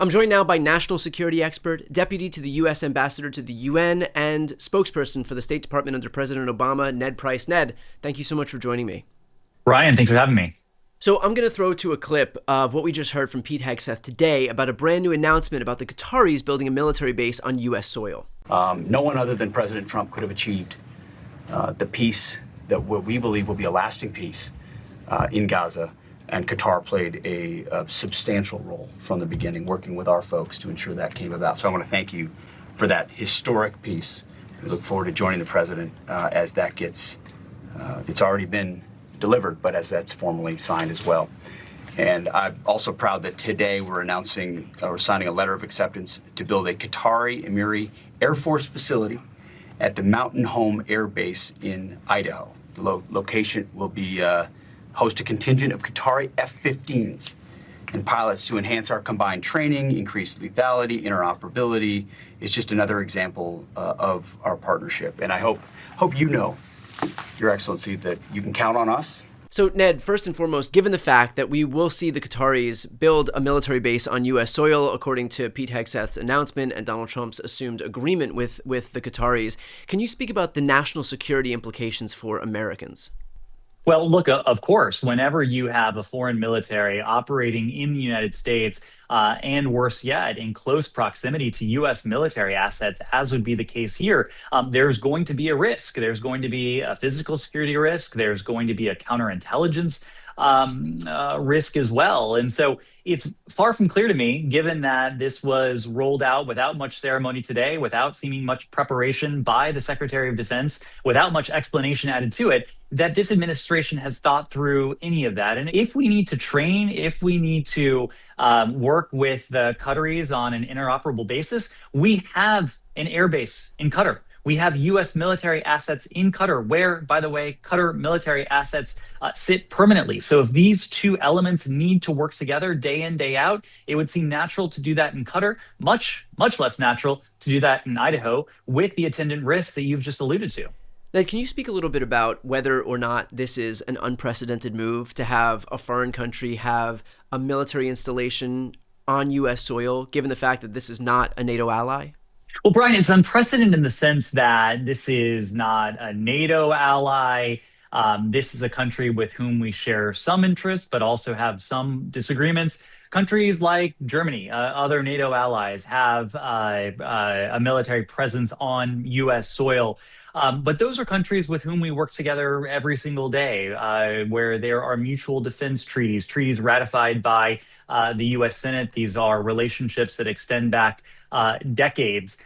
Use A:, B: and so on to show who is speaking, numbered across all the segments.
A: I'm joined now by national security expert, deputy to the U.S. ambassador to the UN, and spokesperson for the State Department under President Obama, Ned Price. Ned, thank you so much for joining me.
B: Brian, thanks for having me.
A: So I'm going to throw to a clip of what we just heard from Pete Hegseth today about a brand new announcement about the Qataris building a military base on U.S. soil.
C: No one other than President Trump could have achieved the peace that what we believe will be a lasting peace in Gaza. And Qatar played a substantial role from the beginning, working with our folks to ensure that came about. So I want to thank you for that historic piece. We look forward to joining the president as that gets, it's already been delivered, but as that's formally signed as well. And I'm also proud that today we're signing a letter of acceptance to build a Qatari Emiri Air Force facility at the Mountain Home Air Base in Idaho. The location will be host a contingent of Qatari F-15s and pilots to enhance our combined training, increase lethality, interoperability. It's just another example of our partnership. And I hope you know, Your Excellency, that you can count on us.
A: So, Ned, first and foremost, given the fact that we will see the Qataris build a military base on U.S. soil, according to Pete Hegseth's announcement and Donald Trump's assumed agreement with the Qataris, can you speak about the national security implications for Americans?
B: Well, look, of course, whenever you have a foreign military operating in the United States, and worse yet, in close proximity to U.S. military assets, as would be the case here, there's going to be a risk. There's going to be a physical security risk. There's going to be a counterintelligence risk as well. And so it's far from clear to me, given that this was rolled out without much ceremony today, without seeming much preparation by the Secretary of Defense, without much explanation added to it, that this administration has thought through any of that. And if we need to train, if we need to work with the Qataris on an interoperable basis, we have an airbase in Qatar. We have U.S. military assets in Qatar, where, by the way, Qatar military assets sit permanently. So if these two elements need to work together day in, day out, it would seem natural to do that in Qatar, much less natural to do that in Idaho, with the attendant risks that you've just alluded to.
A: Ned, can you speak a little bit about whether or not this is an unprecedented move to have a foreign country have a military installation on U.S. soil, given the fact that this is not a NATO ally?
B: Well, Brian, it's unprecedented in the sense that this is not a NATO ally. This is a country with whom we share some interests, but also have some disagreements. Countries like Germany, other NATO allies, have a military presence on U.S. soil. But those are countries with whom we work together every single day, where there are mutual defense treaties ratified by the U.S. Senate. These are relationships that extend back decades.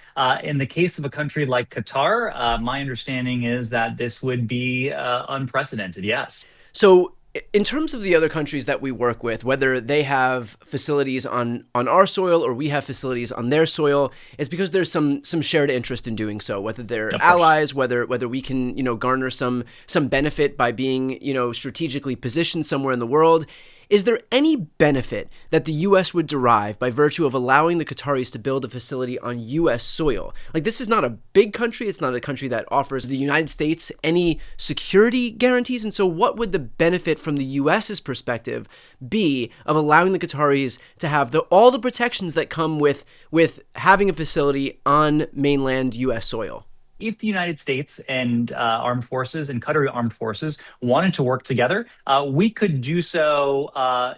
B: In the case of a country like Qatar, my understanding is that this would be unprecedented, yes.
A: So in terms of the other countries that we work with, whether they have facilities on our soil or we have facilities on their soil, it's because there's some shared interest in doing so, whether they're allies, whether we can, garner some benefit by being, strategically positioned somewhere in the world. Is there any benefit that the U.S. would derive by virtue of allowing the Qataris to build a facility on U.S. soil? Like, this is not a big country. It's not a country that offers the United States any security guarantees. And so what would the benefit from the U.S.'s perspective be of allowing the Qataris to have all the protections that come with having a facility on mainland U.S. soil?
B: If the United States and armed forces and Qatari armed forces wanted to work together, we could do so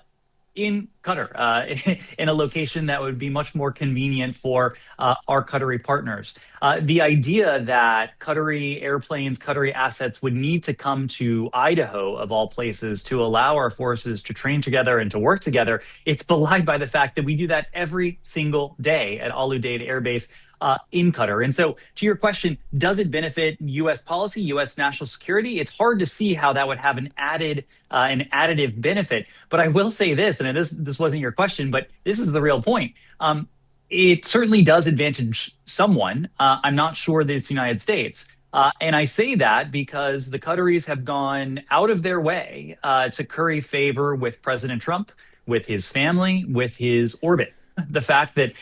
B: in Qatar, in a location that would be much more convenient for our Qatari partners. The idea that Qatari airplanes, Qatari assets would need to come to Idaho, of all places, to allow our forces to train together and to work together, it's belied by the fact that we do that every single day at Al Udeid Air Base in Qatar. And so to your question, does it benefit U.S. policy, U.S. national security? It's hard to see how that would have an additive benefit. But I will say this, and this wasn't your question, but this is the real point. It certainly does advantage someone. I'm not sure that it's the United States. And I say that because the Qataris have gone out of their way to curry favor with President Trump, with his family, with his orbit. The fact that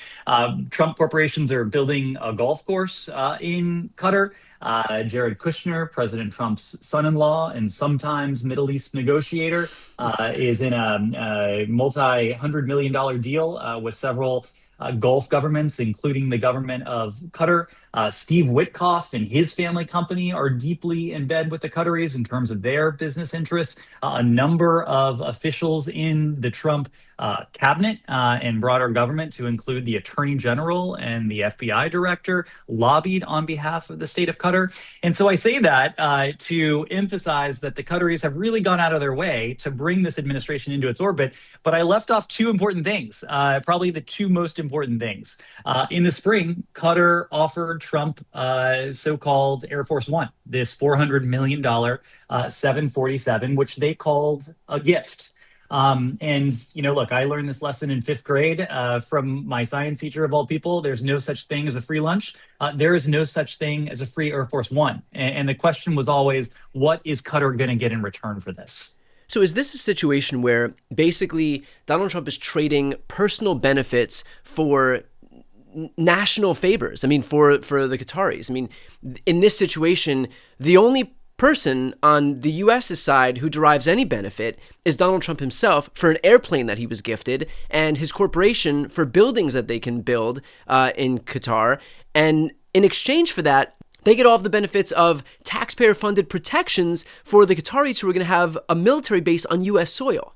B: Trump corporations are building a golf course in Qatar, Jared Kushner, President Trump's son-in-law and sometimes Middle East negotiator, is in a multi-$100 million deal with several Gulf governments, including the government of Qatar. Steve Witkoff and his family company are deeply in bed with the Qataris in terms of their business interests. A number of officials in the Trump cabinet and broader government, to include the Attorney General and the FBI director, lobbied on behalf of the state of Qatar. And so I say that to emphasize that the Qataris have really gone out of their way to bring this administration into its orbit. But I left off two important things, probably the two most important things. In the spring, Qatar offered Trump so-called Air Force One, this $400 million 747, which they called a gift. Look, I learned this lesson in fifth grade from my science teacher of all people. There's no such thing as a free lunch. There is no such thing as a free Air Force One. And the question was always, what is Qatar going to get in return for this?
A: So is this a situation where basically Donald Trump is trading personal benefits for national favors? I mean, for the Qataris. I mean, in this situation, the only person on the U.S.'s side who derives any benefit is Donald Trump himself for an airplane that he was gifted, and his corporation for buildings that they can build in Qatar. And in exchange for that, they get all of the benefits of taxpayer-funded protections for the Qataris who are going to have a military base on U.S. soil.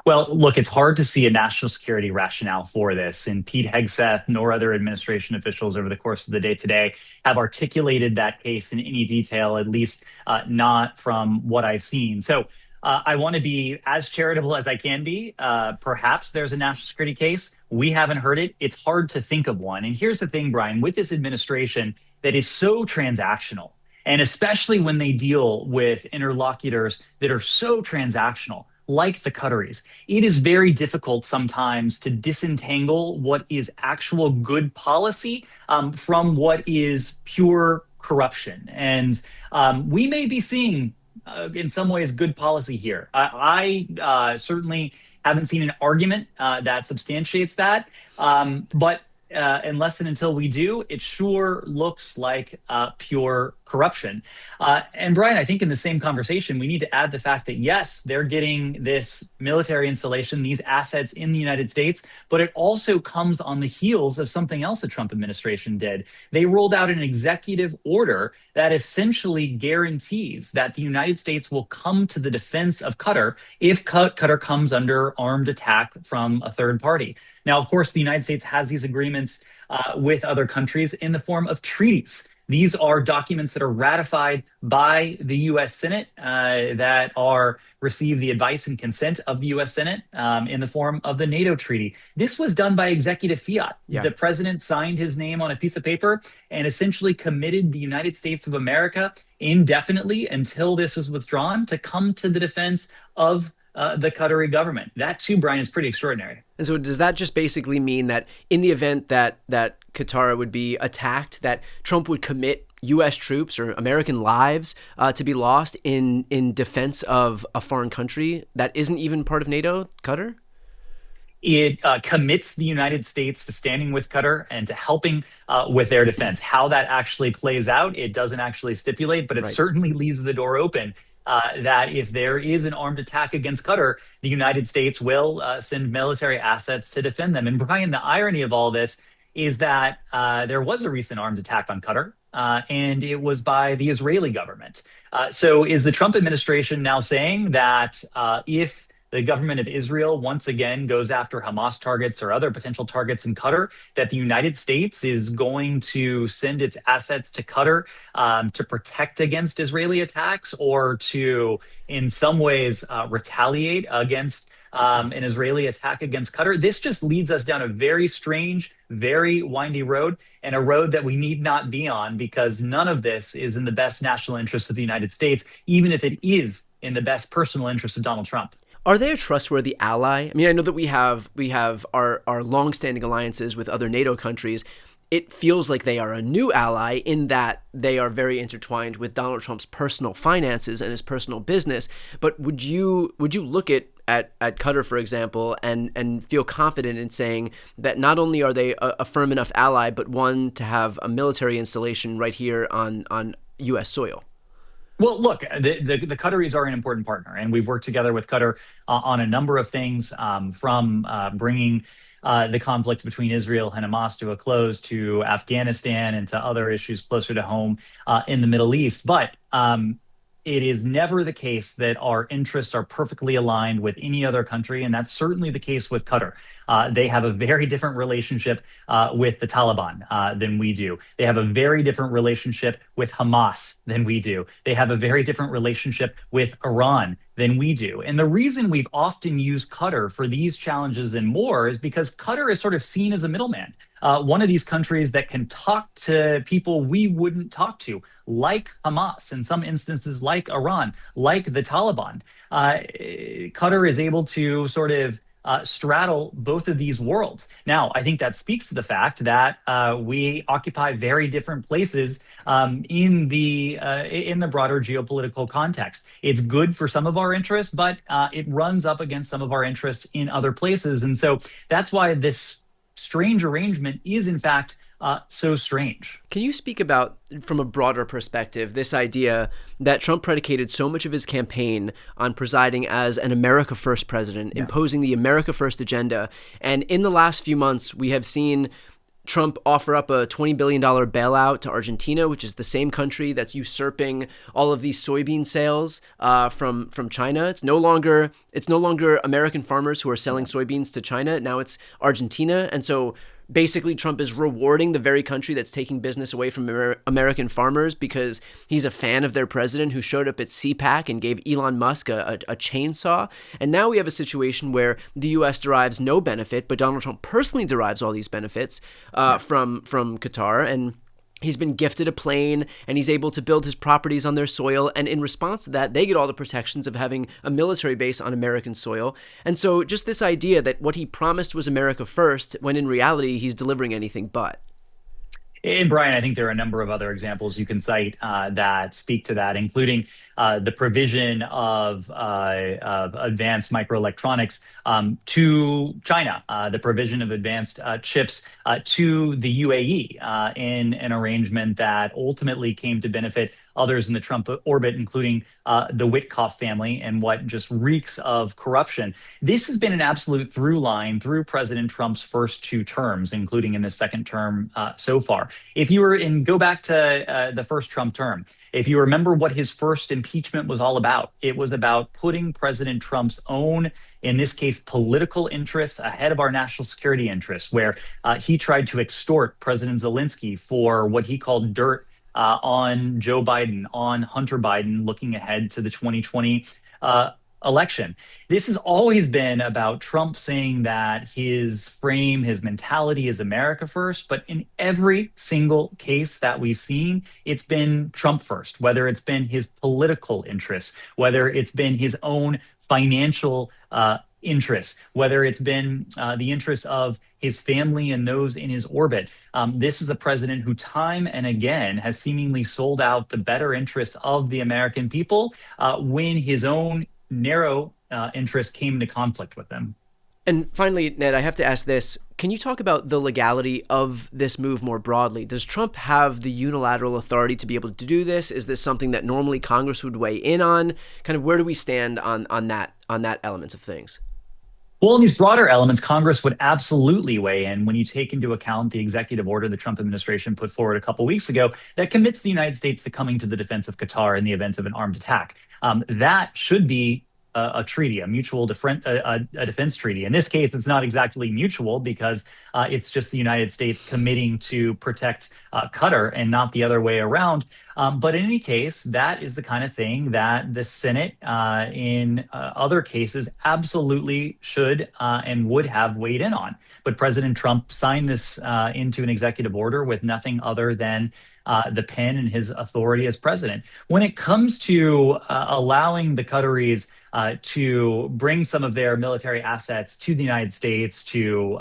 B: Well, look, it's hard to see a national security rationale for this, and Pete Hegseth nor other administration officials over the course of the day today have articulated that case in any detail, at least not from what I've seen. So I want to be as charitable as I can be. Perhaps there's a national security case. We haven't heard it. It's hard to think of one. And here's the thing, Brian, with this administration that is so transactional, and especially when they deal with interlocutors that are so transactional, like the Qataris, it is very difficult sometimes to disentangle what is actual good policy from what is pure corruption. And we may be seeing, in some ways, good policy here. I certainly haven't seen an argument that substantiates that. But unless and until we do, it sure looks like pure corruption. And Brian, I think in the same conversation, we need to add the fact that, yes, they're getting this military installation, these assets in the United States, but it also comes on the heels of something else the Trump administration did. They rolled out an executive order that essentially guarantees that the United States will come to the defense of Qatar if Qatar comes under armed attack from a third party. Now, of course, the United States has these agreements with other countries in the form of treaties. These are documents that are ratified by the U.S. Senate that receive the advice and consent of the U.S. Senate in the form of the NATO treaty. This was done by executive fiat. Yeah. The president signed his name on a piece of paper and essentially committed the United States of America indefinitely until this was withdrawn to come to the defense of the Qatari government. That too, Brian, is pretty extraordinary.
A: And so does that just basically mean that in the event that Qatar would be attacked, that Trump would commit U.S. troops or American lives to be lost in defense of a foreign country that isn't even part of NATO, Qatar?
B: It commits the United States to standing with Qatar and to helping with their defense. How that actually plays out, it doesn't actually stipulate, but it certainly leaves the door open that if there is an armed attack against Qatar, the United States will send military assets to defend them. And Brian, the irony of all this is that there was a recent armed attack on Qatar, and it was by the Israeli government. So is the Trump administration now saying that if the government of Israel once again goes after Hamas targets or other potential targets in Qatar, that the United States is going to send its assets to Qatar to protect against Israeli attacks, or to, in some ways, retaliate against an Israeli attack against Qatar? This just leads us down a very strange, very windy road, and a road that we need not be on, because none of this is in the best national interest of the United States, even if it is in the best personal interest of Donald Trump.
A: Are they a trustworthy ally? I mean, I know that we have our longstanding alliances with other NATO countries. It feels like they are a new ally in that they are very intertwined with Donald Trump's personal finances and his personal business. But would you look at at Qatar, for example, and feel confident in saying that not only are they a firm enough ally, but one to have a military installation right here on U.S. soil?
B: Well, look, the Qataris are an important partner, and we've worked together with Qatar on a number of things, from bringing the conflict between Israel and Hamas to a close, to Afghanistan, and to other issues closer to home in the Middle East. But it is never the case that our interests are perfectly aligned with any other country, and that's certainly the case with Qatar. They have a very different relationship with the Taliban than we do. They have a very different relationship with Hamas than we do. They have a very different relationship with Iran than we do. And the reason we've often used Qatar for these challenges and more is because Qatar is sort of seen as a middleman. One of these countries that can talk to people we wouldn't talk to, like Hamas, in some instances like Iran, like the Taliban. Qatar is able to sort of straddle both of these worlds. Now, I think that speaks to the fact that we occupy very different places in the broader geopolitical context. It's good for some of our interests, but it runs up against some of our interests in other places. And so that's why this strange arrangement is, in fact, so strange.
A: Can you speak about, from a broader perspective, this idea that Trump predicated so much of his campaign on presiding as an America First president, imposing the America First agenda? And in the last few months, we have seen Trump offer up a $20 billion bailout to Argentina, which is the same country that's usurping all of these soybean sales from China. It's no longer American farmers who are selling soybeans to China. Now it's Argentina. And so basically, Trump is rewarding the very country that's taking business away from American farmers because he's a fan of their president who showed up at CPAC and gave Elon Musk a chainsaw. And now we have a situation where the U.S. derives no benefit, but Donald Trump personally derives all these benefits from Qatar. And he's been gifted a plane, and he's able to build his properties on their soil. And in response to that, they get all the protections of having a military base on American soil. And so just this idea that what he promised was America first, when in reality, he's delivering anything but.
B: And Brian, I think there are a number of other examples you can cite that speak to that, including the provision of advanced microelectronics to China, the provision of advanced chips to the UAE in an arrangement that ultimately came to benefit others in the Trump orbit, including the Witkoff family, and what just reeks of corruption. This has been an absolute through line through President Trump's first two terms, including in the second term so far. If you were go back to the first Trump term, if you remember what his first impeachment was all about, it was about putting President Trump's own, in this case, political interests ahead of our national security interests, where he tried to extort President Zelensky for what he called dirt on Joe Biden, on Hunter Biden, looking ahead to the 2020 election. This has always been about Trump saying that his frame, his mentality is America first, but in every single case that we've seen, it's been Trump first, whether it's been his political interests, whether it's been his own financial interests, whether it's been the interests of his family and those in his orbit. This is a president who time and again has seemingly sold out the better interests of the American people when his own narrow interests came into conflict with them.
A: And finally, Ned, I have to ask this. Can you talk about the legality of this move more broadly? Does Trump have the unilateral authority to be able to do this? Is this something that normally Congress would weigh in on? Kind of where do we stand on that element of things?
B: Well, in these broader elements, Congress would absolutely weigh in when you take into account the executive order the Trump administration put forward a couple weeks ago that commits the United States to coming to the defense of Qatar in the event of an armed attack. That should be a treaty, a mutual defense treaty. In this case, it's not exactly mutual because it's just the United States committing to protect Qatar and not the other way around. But in any case, that is the kind of thing that the Senate in other cases absolutely should and would have weighed in on. But President Trump signed this into an executive order with nothing other than the pen and his authority as president. When it comes to allowing the Qataris to bring some of their military assets to the United States to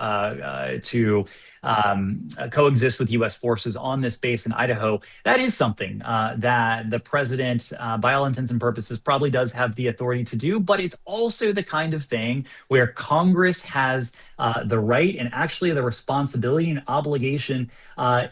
B: coexist with U.S. forces on this base in Idaho. That is something that the president, by all intents and purposes, probably does have the authority to do, but it's also the kind of thing where Congress has the right and actually the responsibility and obligation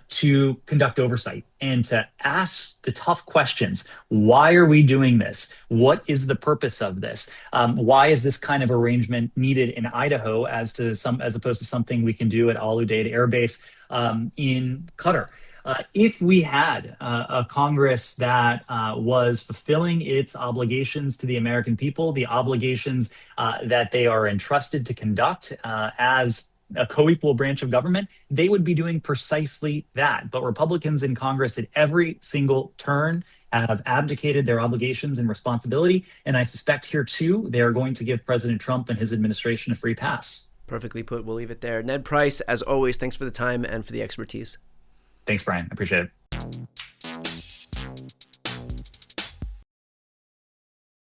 B: to conduct oversight and to ask the tough questions. Why are we doing this? What is the purpose of this? Why is this kind of arrangement needed in Idaho as opposed to something we can do at Al Udeid Air Base in Qatar? If we had a Congress that was fulfilling its obligations to the American people, the obligations that they are entrusted to conduct as a co-equal branch of government, they would be doing precisely that. But Republicans in Congress at every single turn have abdicated their obligations and responsibility. And I suspect here, too, they are going to give President Trump and his administration a free pass.
A: Perfectly put. We'll leave it there. Ned Price, as always, thanks for the time and for the expertise.
B: Thanks, Brian. I appreciate it.